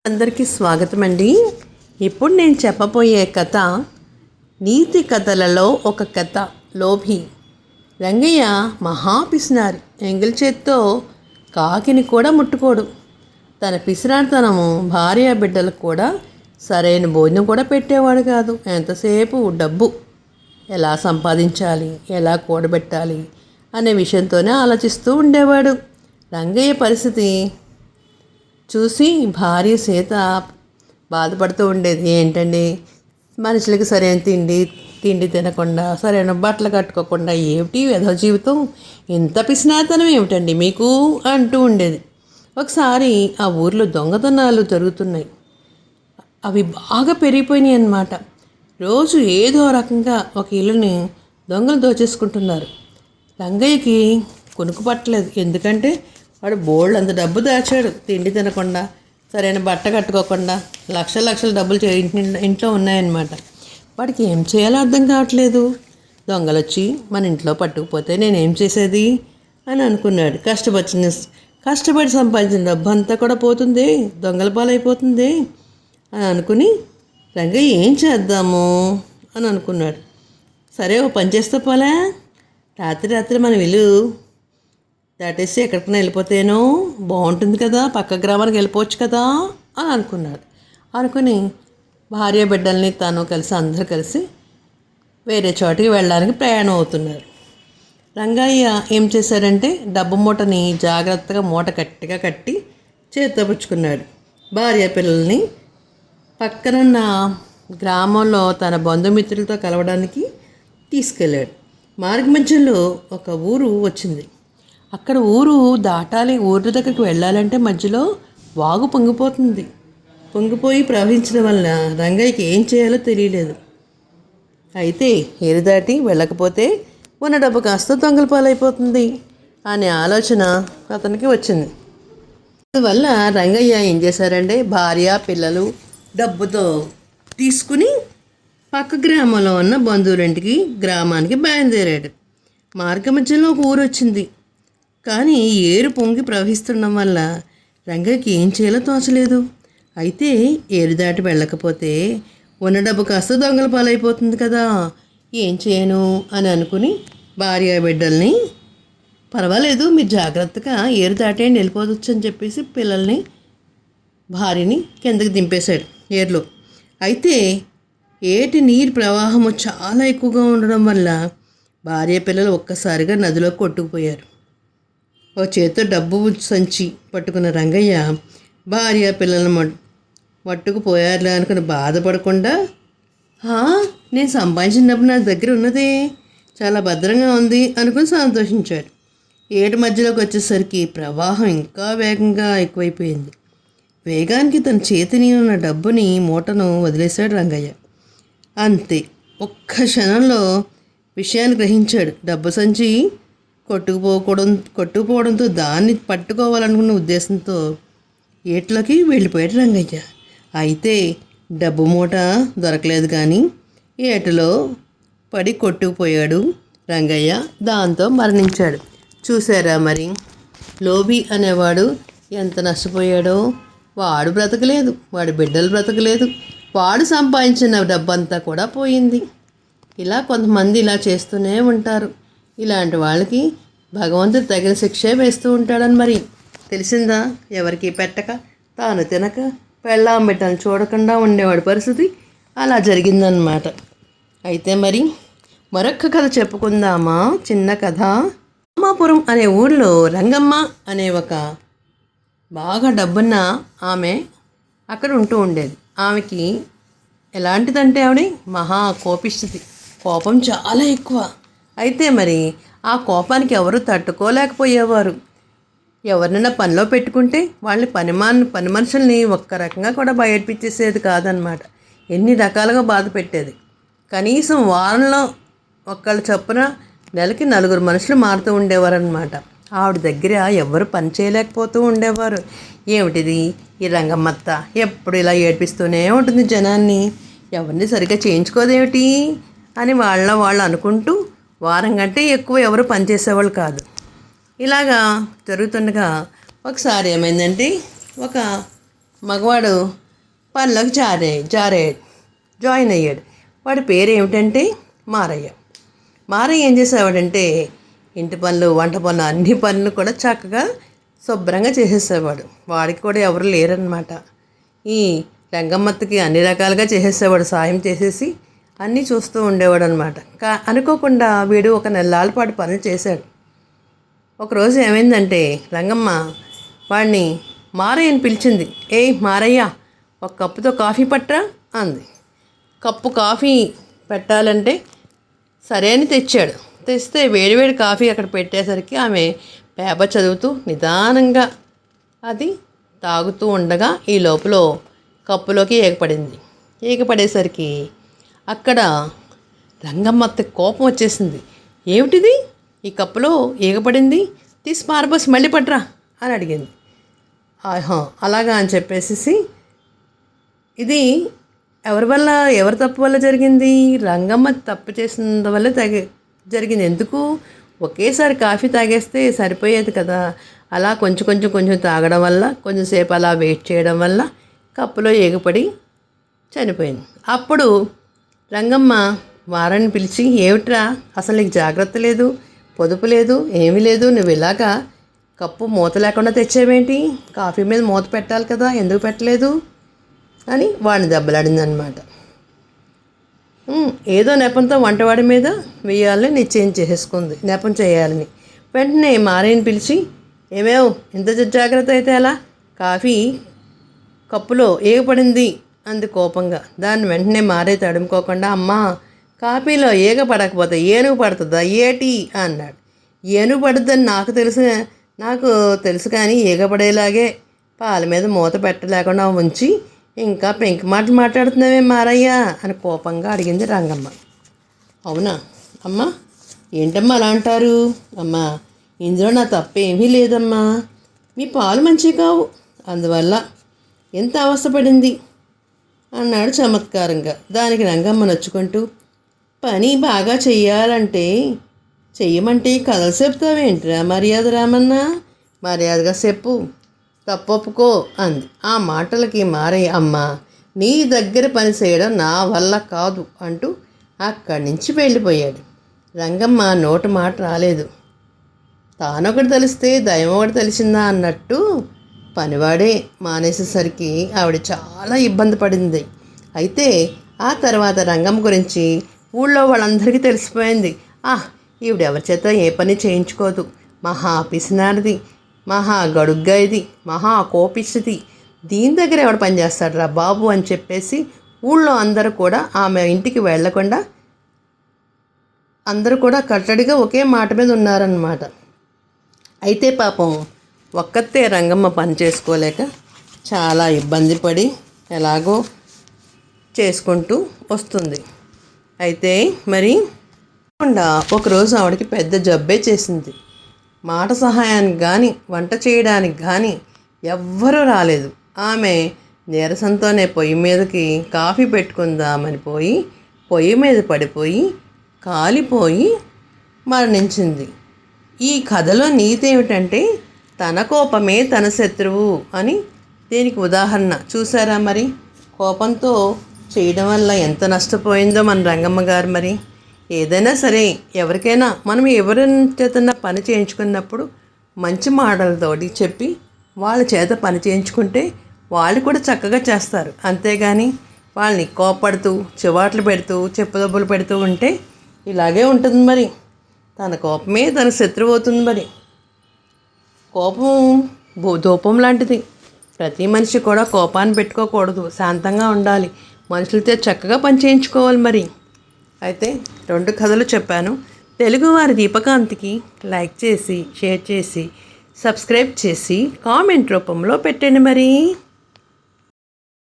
అందరికీ స్వాగతం అండి. ఇప్పుడు నేను చెప్పబోయే కథ నీతి కథలలో ఒక కథ. లోభి. రంగయ్య మహాపిసినారి. ఎంగిల్ చేత్తో కాకిని కూడా ముట్టుకోడు. తన పిసినారితనము భార్య బిడ్డలకు కూడా సరైన భోజనం కూడా పెట్టేవాడు కాదు. ఎంతసేపు డబ్బు ఎలా సంపాదించాలి, ఎలా కూడబెట్టాలి అనే విషయంతోనే ఆలోచిస్తూ ఉండేవాడు. రంగయ్య పరిస్థితి చూసి భార్య సీత బాధపడుతూ ఉండేది. ఏంటండి, మనుషులకి సరైన తిండి తినకుండా, సరైన బట్టలు కట్టుకోకుండా ఏమిటి వెధవ జీవితం, ఇంత పిసినాతనం ఏమిటండి మీకు అంటూ ఉండేది. ఒకసారి ఆ ఊర్లో దొంగతనాలు జరుగుతున్నాయి. అవి బాగా పెరిగిపోయినాయి అన్నమాట. రోజు ఏదో రకంగా ఒక ఇల్లుని దొంగలు దోచేసుకుంటున్నారు. రంగయ్యకి కొనుక్కు పట్టలేదు. ఎందుకంటే వాడు బోల్డ్ అంత డబ్బు దాచాడు. తిండి తినకుండా, సరైన బట్ట కట్టుకోకుండా లక్షల డబ్బులు ఇంట్లో ఉన్నాయన్నమాట. వాడికి ఏం చేయాలో అర్థం కావట్లేదు. దొంగలు వచ్చి మన ఇంట్లో పట్టుకుపోతే నేనేం చేసేది అని అనుకున్నాడు. కష్టపడి సంపాదించిన డబ్బు అంతా కూడా పోతుంది, దొంగల పాలైపోతుంది అని అనుకుని రంగయ్య ఏం చేద్దాము అని అనుకున్నాడు. సరే, ఓ పని చేస్తే పోలే, రాత్రి మనం ఇల్లు దాటేసి ఎక్కడికైనా వెళ్ళిపోతేనో బాగుంటుంది కదా, పక్క గ్రామానికి వెళ్ళిపోవచ్చు కదా అని అనుకున్నాడు. అనుకుని భార్య బిడ్డల్ని తను కలిసి అందరూ కలిసి వేరే చోటికి వెళ్ళడానికి ప్రయాణం అవుతున్నారు. రంగయ్య ఏం చేశాడంటే డబ్బు మూటని జాగ్రత్తగా గట్టిగా కట్టి చేతితో పుచ్చుకున్నాడు. భార్య పిల్లల్ని పక్కనున్న గ్రామంలో తన బంధుమిత్రులతో కలవడానికి తీసుకెళ్ళాడు. మార్గమధ్యంలో ఒక ఊరు వచ్చింది. అక్కడ ఊరు దాటాలి, ఊరి దగ్గరికి వెళ్ళాలంటే మధ్యలో వాగు పొంగిపోయి ప్రవహించడం వల్ల రంగయ్యకి ఏం చేయాలో తెలియలేదు. అయితే ఏరు దాటి వెళ్ళకపోతే ఉన్న డబ్బు కాస్త దొంగల పాలైపోతుంది అనే ఆలోచన అతనికి వచ్చింది. అందువల్ల రంగయ్య ఏం చేశారంటే భార్య పిల్లలు డబ్బుతో తీసుకుని పక్క గ్రామంలో ఉన్న బంధువులింటికి గ్రామానికి బయలుదేరాడు. మార్గమధ్యంలో ఒక ఊరు వచ్చింది. కానీ ఏరు పొంగి ప్రవహిస్తుండడం వల్ల రంగయ్యకి ఏం చేయాలో తోచలేదు. అయితే ఏరు దాటి వెళ్ళకపోతే ఉన్న డబ్బు కాస్త దొంగల పాలైపోతుంది కదా, ఏం చేయను అని అనుకుని భార్య బిడ్డల్ని పర్వాలేదు మీరు జాగ్రత్తగా ఏరు దాటేయండి వెళ్ళిపోవచ్చు అని చెప్పేసి పిల్లల్ని భార్యని కిందకి దింపేశాడు ఏరులో. అయితే ఏటి నీరు ప్రవాహము చాలా ఎక్కువగా ఉండడం వల్ల భార్య పిల్లలు ఒక్కసారిగా నదిలో కొట్టుకుపోయారు. ఓ చేతితో డబ్బు సంచి పట్టుకున్న రంగయ్య భార్య పిల్లలను మట్టుకుపోయారులే అనుకుని బాధపడకుండా, నేను సంపాదించిన డబ్బు నా దగ్గర ఉన్నదే, చాలా భద్రంగా ఉంది అనుకుని సంతోషించాడు. ఏటి మధ్యలోకి వచ్చేసరికి ప్రవాహం ఇంకా వేగంగా ఎక్కువైపోయింది. వేగానికి తన చేతిని ఉన్న డబ్బుని మూటను వదిలేశాడు రంగయ్య. అంతే, ఒక్క క్షణంలో విషయాన్ని గ్రహించాడు. డబ్బు సంచి కొట్టుకుపోవడంతో దాన్ని పట్టుకోవాలనుకున్న ఉద్దేశంతో ఏట్లోకి వెళ్ళిపోయాడు రంగయ్య. అయితే డబ్బు మూట దొరకలేదు, కానీ ఏటలో పడి కొట్టుకుపోయాడు రంగయ్య. దాంతో మరణించాడు. చూసారా మరి, లోభి అనేవాడు ఎంత నష్టపోయాడో. వాడు బ్రతకలేదు, వాడి బిడ్డలు బ్రతకలేదు, వాడు సంపాదించిన డబ్బంతా కూడా పోయింది. ఇలా కొంతమంది ఇలా చేస్తూనే ఉంటారు. ఇలాంటి వాళ్ళకి భగవంతుడు తగిన శిక్షే వేస్తూ ఉంటాడని మరి తెలిసిందా. ఎవరికి పెట్టక తాను తినక పెళ్ళాం బిడ్డను చూడకుండా ఉండేవాడి పరిస్థితి అలా జరిగిందన్నమాట. అయితే మరి మరొక కథ చెప్పుకుందామా. చిన్న కథ. రామాపురం అనే ఊళ్ళో రంగమ్మ అనే ఒక బాగా డబ్బున్న ఆమె అక్కడ ఉంటూ ఉండేది. ఆమెకి ఎలాంటిదంటే ఆవిడ మహా కోపిష్టిది, కోపం చాలా ఎక్కువ. అయితే మరి ఆ కోపానికి ఎవరు తట్టుకోలేకపోయేవారు. ఎవరినైనా పనిలో పెట్టుకుంటే వాళ్ళని పని మనుషుల్ని ఒక్క రకంగా కూడా బయటపించేసేది కాదనమాట. ఎన్ని రకాలుగా బాధ పెట్టేది. కనీసం వారంలో ఒక్కళ్ళ చొప్పున నెలకి 4 మనుషులు మారుతూ ఉండేవారనమాట. ఆవిడ దగ్గర ఎవరు పని చేయలేకపోతూ ఉండేవారు. ఏమిటిది ఈ రంగమ్మత్త ఎప్పుడు ఇలా ఏడిపిస్తూనే ఉంటుంది జనాన్ని, ఎవరిని సరిగ్గా చేయించుకోదేమిటి అని వాళ్ళు అనుకుంటూ వారం కంటే ఎక్కువ ఎవరు పనిచేసేవాళ్ళు కాదు. ఇలాగా జరుగుతుండగా ఒకసారి ఏమైందంటే ఒక మగవాడు పనిలోకి జాయిన్ అయ్యాడు. వాడి పేరు ఏమిటంటే మారయ్య. మారయ్య ఏం చేసేవాడంటే ఇంటి పనులు, వంట పనులు, అన్ని పనులు కూడా చక్కగా శుభ్రంగా చేసేసేవాడు. వాడికి కూడా ఎవరు లేరనమాట. ఈ రంగమ్మత్తకి అన్ని రకాలుగా చేసేసేవాడు, సాయం చేసేసి అన్నీ చూస్తూ ఉండేవాడు అనమాట. అనుకోకుండా వీడు ఒక నెలల పాటు పనులు చేశాడు. ఒకరోజు ఏమైందంటే రంగమ్మ వాడిని మారయ్యని పిలిచింది. ఏయ్ మారయ్య, ఒక కప్పుతో కాఫీ పట్టరా అంది. కప్పు కాఫీ పెట్టాలంటే సరే అని తెచ్చాడు. తెస్తే వేడివేడి కాఫీ అక్కడ పెట్టేసరికి ఆమె పేపర్ చదువుతూ నిదానంగా అది తాగుతూ ఉండగా ఈ లోపల కప్పులోకి ఏగపడింది. ఏగపడేసరికి అక్కడ రంగమ్మత్త కోపం వచ్చేసింది. ఏమిటిది, ఈ కప్పులో ఏగపడింది, తీసి పారబోసి మళ్ళీ పట్రా అని అడిగింది. అలాగా అని చెప్పేసి ఇది ఎవరి తప్పు వల్ల జరిగింది? రంగమ్మ తప్పు చేసిన వల్ల జరిగింది. ఎందుకు ఒకేసారి కాఫీ తాగేస్తే సరిపోయేది కదా. అలా కొంచెం తాగడం వల్ల, కొంచెంసేపు అలా వెయిట్ చేయడం వల్ల కప్పులో ఏగపడి చనిపోయింది. అప్పుడు రంగమ్మ వారాన్ని పిలిచి, ఏమిట్రా అసలు నీకు జాగ్రత్త లేదు, పొదుపు లేదు, ఏమీ లేదు, నువ్వు ఇలాగా కప్పు మూత లేకుండా తెచ్చేవేంటి, కాఫీ మీద మూత పెట్టాలి కదా, ఎందుకు పెట్టలేదు అని వాడిని దెబ్బలాడిందనమాట. ఏదో నెపంతో వంటవాడి మీద వేయాలని నిశ్చయం చేసుకుంది, నెపం చేయాలని. వెంటనే మారయ్యని పిలిచి, ఏమేవ్ ఇంత జాగ్రత్త అయితే అలా, కాఫీ కప్పులో ఏగపడింది అంది కోపంగా. దాన్ని వెంటనే మారయ్య తడుముకోకుండా, అమ్మా కాఫీలో ఏగ పడకపోతే ఏనుగు పడుతుందా ఏటి అన్నాడు. ఏనుగు పడుద్దని నాకు తెలుసు కానీ ఏగపడేలాగే పాల మీద మూత పెట్టలేకుండా ఉంచి ఇంకా పెంకి మాటలు మాట్లాడుతున్నావే మారయ్య అని కోపంగా అడిగింది రంగమ్మ. అవునా అమ్మా, ఏంటమ్మా అలా అంటారు? అమ్మా ఇందులో నా తప్పేమీ లేదమ్మా, మీ పాలు మంచివి కావు, అందువల్ల ఎంత అవస్థపడింది అన్నాడు చమత్కారంగా. దానికి రంగమ్మ నొచ్చుకుంటూ, పని బాగా చెయ్యమంటే కథలు చెప్తావేంట్రా మర్యాద రామన్నా, మర్యాదగా చెప్పు, తప్పొప్పుకో అంది. ఆ మాటలకి మారయ్య, అమ్మ నీ దగ్గర పని చేయడం నా వల్ల కాదు అంటూ అక్కడి నుంచి వెళ్ళిపోయాడు. రంగమ్మ నోటి మాట రాలేదు. తానొకటి తెలిస్తే దయం ఒకటి తెలిసిందా అన్నట్టు పనివాడే మానేసేసరికి ఆవిడ చాలా ఇబ్బంది పడింది. అయితే ఆ తర్వాత రంగమ్మ గురించి ఊళ్ళో వాళ్ళందరికీ తెలిసిపోయింది. ఈవిడ ఎవరి చేత ఏ పని చేయించుకోదు, మహా పిసినారిది, మహా గడుగ్గాయిది, మహా కోపిస్తుంది, దీని దగ్గర ఎవడు పనిచేస్తాడు రా బాబు అని చెప్పేసి ఊళ్ళో అందరూ కూడా ఆమె ఇంటికి వెళ్లకుండా అందరూ కూడా కట్టడిగా ఒకే మాట మీద ఉన్నారన్నమాట. అయితే పాపం ఒక్కతే రంగమ్మ పని చేసుకోలేక చాలా ఇబ్బంది పడి ఎలాగో చేసుకుంటూ వస్తుంది. అయితే మరి ఒకరోజు ఆవిడకి పెద్ద జబ్బే చేసింది. మాట సహాయానికి కానీ వంట చేయడానికి కానీ ఎవ్వరూ రాలేదు. ఆమె నీరసంతోనే పొయ్యి మీదకి కాఫీ పెట్టుకుందామని పొయ్యి మీద పడిపోయి కాలిపోయి మరణించింది. ఈ కథలో నీతి ఏమిటంటే తన కోపమే తన శత్రువు అని దీనికి ఉదాహరణ. చూసారా మరి కోపంతో చేయడం వల్ల ఎంత నష్టపోయిందో మన రంగమ్మ గారు. మరి ఏదైనా సరే ఎవరికైనా మనం ఎవరి చేతన్నా పని చేయించుకున్నప్పుడు మంచి మాటలతోటి చెప్పి వాళ్ళ చేత పని చేయించుకుంటే వాళ్ళు కూడా చక్కగా చేస్తారు. అంతేగాని వాళ్ళని కోపడుతూ చివాట్లు పెడుతూ చెప్పుదబ్బులు పెడుతూ ఉంటే ఇలాగే ఉంటుంది. మరి తన కోపమే తన శత్రువు అవుతుంది. మరి కోపం ధూపం లాంటిది. ప్రతి మనిషి కూడా కోపాన్ని పెట్టుకోకూడదు, శాంతంగా ఉండాలి, మనుషులతో చక్కగా పని చేయించుకోవాలి. మరి అయితే 2 కథలు చెప్పాను. తెలుగువారి దీపకాంతికి లైక్ చేసి, షేర్ చేసి, సబ్స్క్రైబ్ చేసి కామెంట్ రూపంలో పెట్టండి మరి.